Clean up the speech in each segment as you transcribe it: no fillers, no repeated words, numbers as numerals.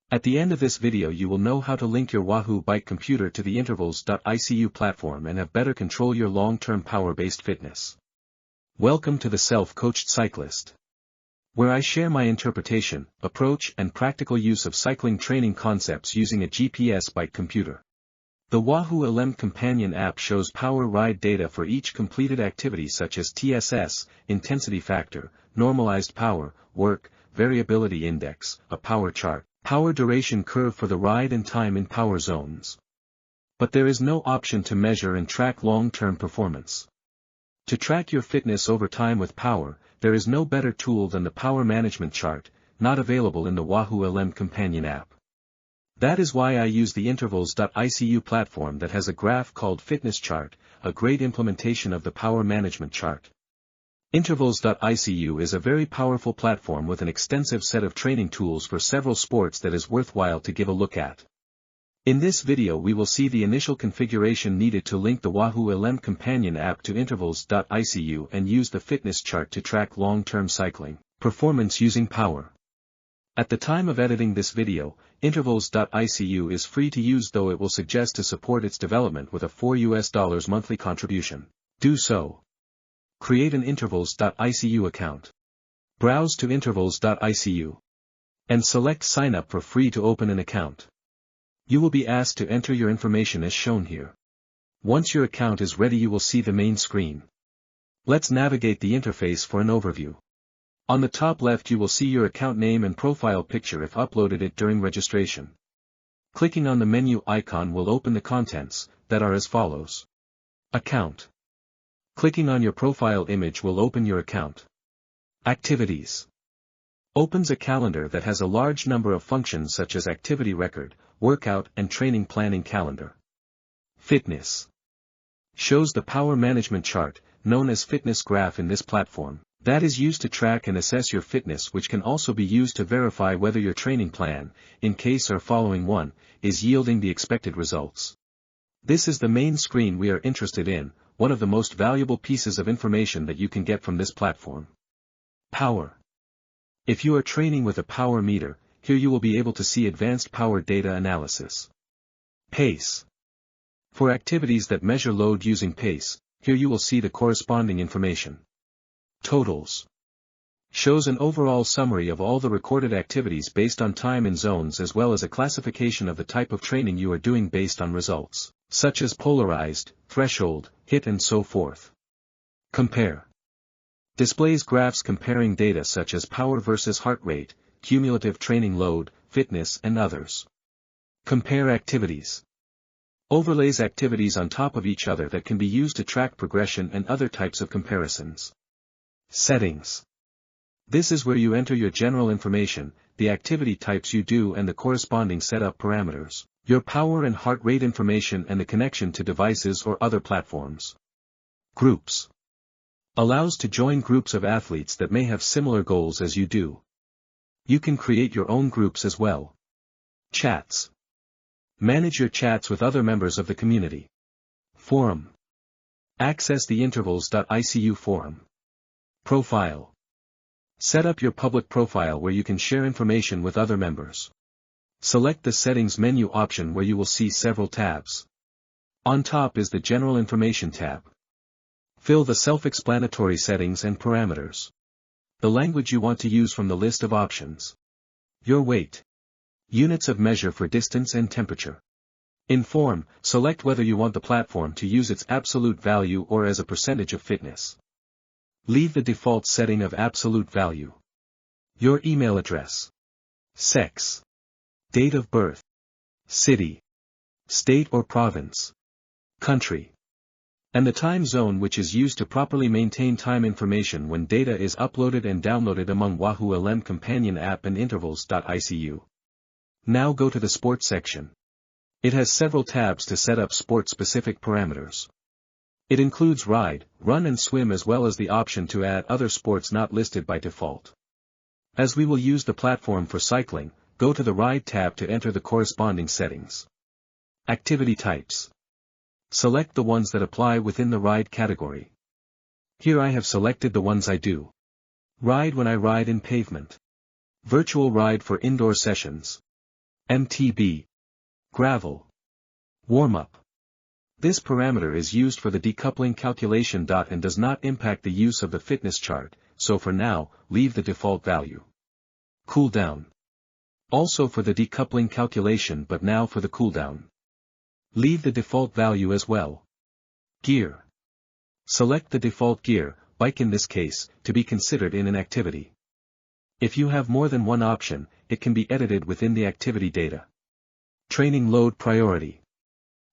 At the end of this video you will know how to link your Wahoo bike computer to the Intervals.icu platform and have better control your long-term power-based fitness. Welcome to the Self-Coached Cyclist, where I share my interpretation, approach and practical use of cycling training concepts using a GPS bike computer. The Wahoo Elemnt Companion app shows power ride data for each completed activity such as TSS, intensity factor, normalized power, work, variability index, a power chart, power duration curve for the ride and time in power zones. But there is no option to measure and track long-term performance. To track your fitness over time with power, there is no better tool than the power management chart, not available in the Wahoo Elemnt Companion app. That is why I use the Intervals.icu platform that has a graph called Fitness Chart, a great implementation of the power management chart. Intervals.icu is a very powerful platform with an extensive set of training tools for several sports that is worthwhile to give a look at. In this video we will see the initial configuration needed to link the Wahoo Elemnt Companion app to Intervals.icu and use the fitness chart to track long-term cycling performance using power. At the time of editing this video, Intervals.icu is free to use, though it will suggest to support its development with a $4 monthly contribution. Do so. Create an Intervals.icu account. Browse to Intervals.icu. And select Sign Up for free to open an account. You will be asked to enter your information as shown here. Once your account is ready you will see the main screen. Let's navigate the interface for an overview. On the top left you will see your account name and profile picture if uploaded it during registration. Clicking on the menu icon will open the contents, that are as follows. Account. Clicking on your profile image will open your account. Activities. Opens a calendar that has a large number of functions such as activity record, workout and training planning calendar. Fitness. Shows the power management chart, known as fitness graph in this platform, that is used to track and assess your fitness, which can also be used to verify whether your training plan, in case or following one, is yielding the expected results. This is the main screen we are interested in, one of the most valuable pieces of information that you can get from this platform. Power. If you are training with a power meter, here you will be able to see advanced power data analysis. Pace. For activities that measure load using pace, here you will see the corresponding information. Totals. Shows an overall summary of all the recorded activities based on time and zones, as well as a classification of the type of training you are doing based on results, such as polarized, threshold, HIIT and so forth. Compare. Displays graphs comparing data such as power versus heart rate, cumulative training load, fitness and others. Compare activities. Overlays activities on top of each other that can be used to track progression and other types of comparisons. Settings. This is where you enter your general information, the activity types you do and the corresponding setup parameters, your power and heart rate information and the connection to devices or other platforms. Groups. Allows to join groups of athletes that may have similar goals as you do. You can create your own groups as well. Chats. Manage your chats with other members of the community. Forum. Access the Intervals.icu forum. Profile. Set up your public profile where you can share information with other members. Select the Settings menu option where you will see several tabs. On top is the General Information tab. Fill the self-explanatory settings and parameters. The language you want to use from the list of options. Your weight. Units of measure for distance and temperature. In form, select whether you want the platform to use its absolute value or as a percentage of fitness. Leave the default setting of absolute value. Your email address. Sex. Date of birth. City. State or province. Country. And the time zone, which is used to properly maintain time information when data is uploaded and downloaded among Wahoo Elemnt Companion app and Intervals.icu. Now go to the Sports section. It has several tabs to set up sport-specific parameters. It includes ride, run and swim, as well as the option to add other sports not listed by default. As we will use the platform for cycling, go to the Ride tab to enter the corresponding settings. Activity types. Select the ones that apply within the ride category. Here I have selected the ones I do. Ride when I ride in pavement. Virtual ride for indoor sessions. MTB. Gravel. Warm-up. This parameter is used for the decoupling calculation. And does not impact the use of the fitness chart, so for now, leave the default value. Cooldown. Also for the decoupling calculation, but now for the cooldown. Leave the default value as well. Gear. Select the default gear, bike in this case, to be considered in an activity. If you have more than one option, it can be edited within the activity data. Training load priority.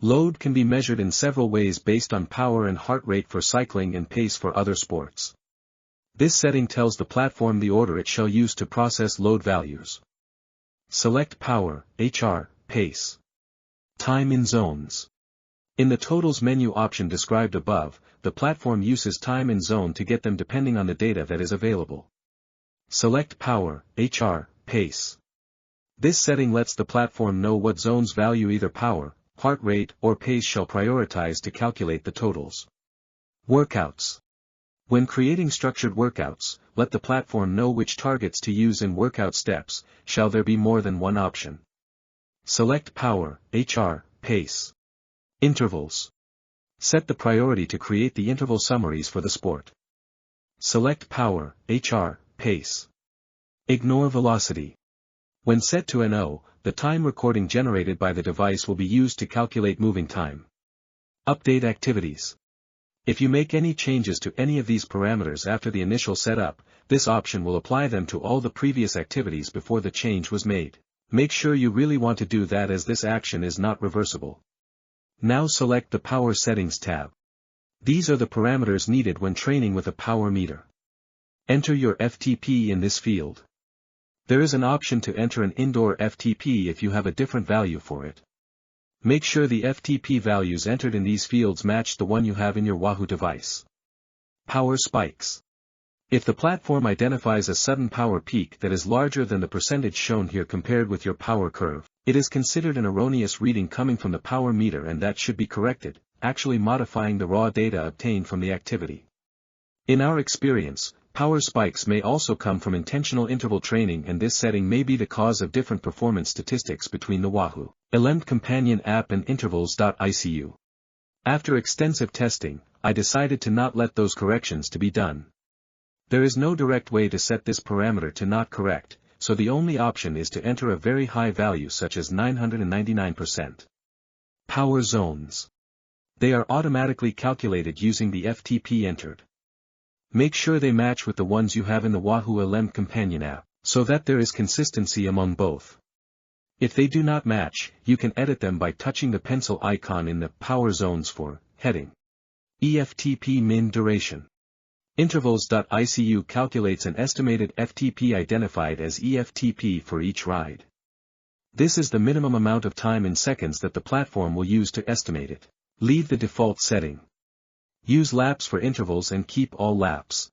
Load can be measured in several ways based on power and heart rate for cycling and pace for other sports. This setting tells the platform the order it shall use to process load values. Select power, HR, pace. Time in zones. In the totals menu option described above, the platform uses time in zone to get them depending on the data that is available. Select power, HR, pace. This setting lets the platform know what zones value either power, heart rate, or pace shall prioritize to calculate the totals. Workouts. When creating structured workouts, let the platform know which targets to use in workout steps. Shall there be more than one option? Select power, HR, pace. Intervals. Set the priority to create the interval summaries for the sport. Select power, HR, pace. Ignore velocity. When set to NO, the time recording generated by the device will be used to calculate moving time. Update activities. If you make any changes to any of these parameters after the initial setup, this option will apply them to all the previous activities before the change was made. Make sure you really want to do that, as this action is not reversible. Now select the Power Settings tab. These are the parameters needed when training with a power meter. Enter your FTP in this field. There is an option to enter an indoor FTP if you have a different value for it. Make sure the FTP values entered in these fields match the one you have in your Wahoo device. Power spikes. If the platform identifies a sudden power peak that is larger than the percentage shown here compared with your power curve, it is considered an erroneous reading coming from the power meter, and that should be corrected, actually modifying the raw data obtained from the activity. In our experience, power spikes may also come from intentional interval training, and this setting may be the cause of different performance statistics between the Wahoo Elemnt Companion app and Intervals.icu. After extensive testing, I decided to not let those corrections to be done. There is no direct way to set this parameter to not correct, so the only option is to enter a very high value such as 999%. Power zones. They are automatically calculated using the FTP entered. Make sure they match with the ones you have in the Wahoo Elemnt Companion app, so that there is consistency among both. If they do not match, you can edit them by touching the pencil icon in the Power Zones for heading. EFTP min duration. Intervals.icu calculates an estimated FTP identified as EFTP for each ride. This is the minimum amount of time in seconds that the platform will use to estimate it. Leave the default setting. Use laps for intervals and keep all laps.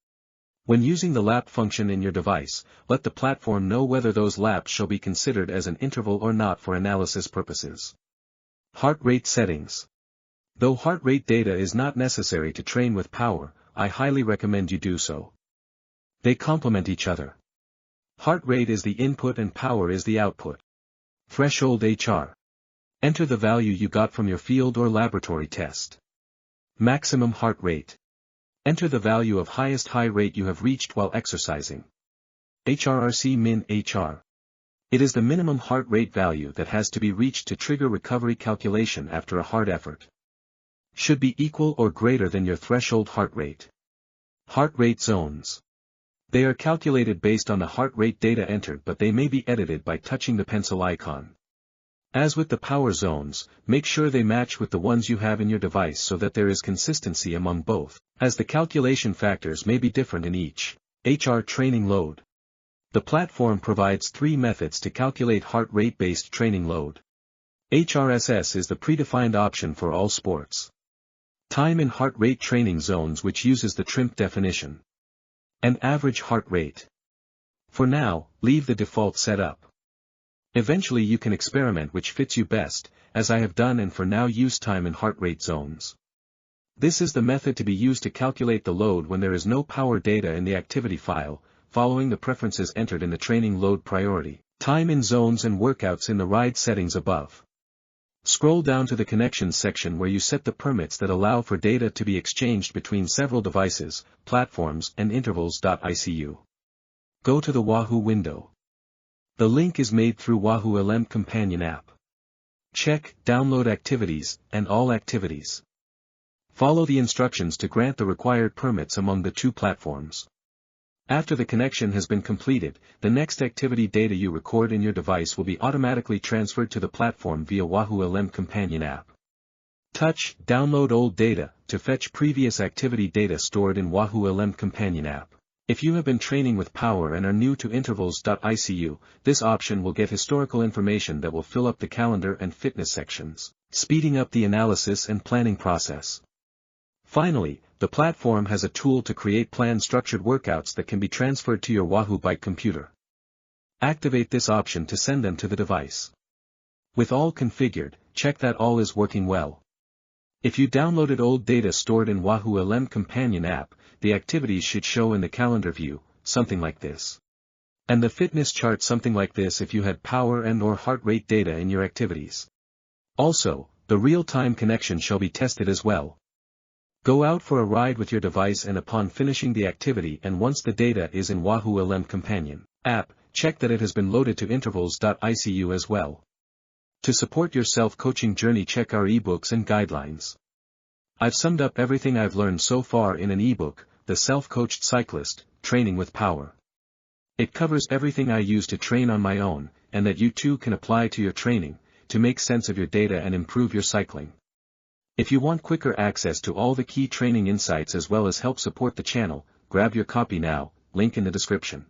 When using the lap function in your device, let the platform know whether those laps shall be considered as an interval or not for analysis purposes. Heart rate settings. Though heart rate data is not necessary to train with power, I highly recommend you do so. They complement each other. Heart rate is the input and power is the output. Threshold HR. Enter the value you got from your field or laboratory test. Maximum heart rate. Enter the value of highest high rate you have reached while exercising. HRRC min HR. It is the minimum heart rate value that has to be reached to trigger recovery calculation after a hard effort. Should be equal or greater than your threshold heart rate. Heart rate zones. They are calculated based on the heart rate data entered, but they may be edited by touching the pencil icon. As with the power zones, make sure they match with the ones you have in your device so that there is consistency among both, as the calculation factors may be different in each. HR training load. The platform provides 3 methods to calculate heart rate-based training load. HRSS is the predefined option for all sports. Time in heart rate training zones, which uses the TRIMP definition. And average heart rate. For now, leave the default setup. Eventually you can experiment which fits you best, as I have done, and for now use time in heart rate zones. This is the method to be used to calculate the load when there is no power data in the activity file, following the preferences entered in the training load priority. Time in zones and workouts in the ride settings above. Scroll down to the connections section where you set the permits that allow for data to be exchanged between several devices, platforms and Intervals.icu. Go to the Wahoo window. The link is made through Wahoo Elemnt Companion app. Check Download Activities and All Activities. Follow the instructions to grant the required permits among the two platforms. After the connection has been completed, the next activity data you record in your device will be automatically transferred to the platform via Wahoo Elemnt Companion app. Touch Download Old Data to fetch previous activity data stored in Wahoo Elemnt Companion app. If you have been training with Power and are new to Intervals.icu, this option will get historical information that will fill up the calendar and fitness sections, speeding up the analysis and planning process. Finally, the platform has a tool to create planned structured workouts that can be transferred to your Wahoo Bike computer. Activate this option to send them to the device. With all configured, check that all is working well. If you downloaded old data stored in Wahoo Elemnt Companion app, the activities should show in the calendar view, something like this. And the fitness chart something like this if you had power and/or heart rate data in your activities. Also, the real-time connection shall be tested as well. Go out for a ride with your device and upon finishing the activity and once the data is in Wahoo Elemnt Companion app, check that it has been loaded to Intervals.icu as well. To support your self-coaching journey, check our ebooks and guidelines. I've summed up everything I've learned so far in an ebook, The Self-Coached Cyclist, Training with Power. It covers everything I use to train on my own, and that you too can apply to your training, to make sense of your data and improve your cycling. If you want quicker access to all the key training insights as well as help support the channel, grab your copy now, link in the description.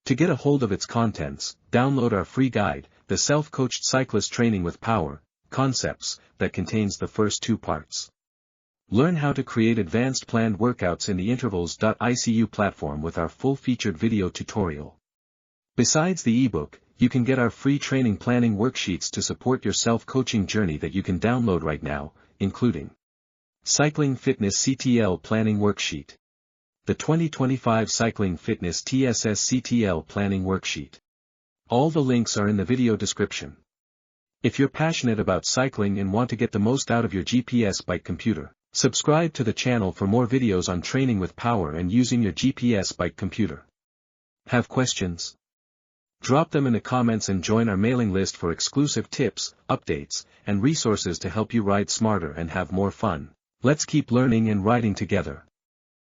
To get a hold of its contents, download our free guide, The Self-Coached Cyclist Training with Power, Concepts, that contains the first 2 parts. Learn how to create advanced planned workouts in the Intervals.icu platform with our full-featured video tutorial. Besides the ebook, you can get our free training planning worksheets to support your self-coaching journey that you can download right now, including Cycling Fitness CTL Planning Worksheet, the 2025 Cycling Fitness TSS CTL Planning Worksheet. All the links are in the video description. If you're passionate about cycling and want to get the most out of your GPS bike computer, subscribe to the channel for more videos on training with power and using your GPS bike computer. Have questions? Drop them in the comments and join our mailing list for exclusive tips, updates, and resources to help you ride smarter and have more fun. Let's keep learning and riding together.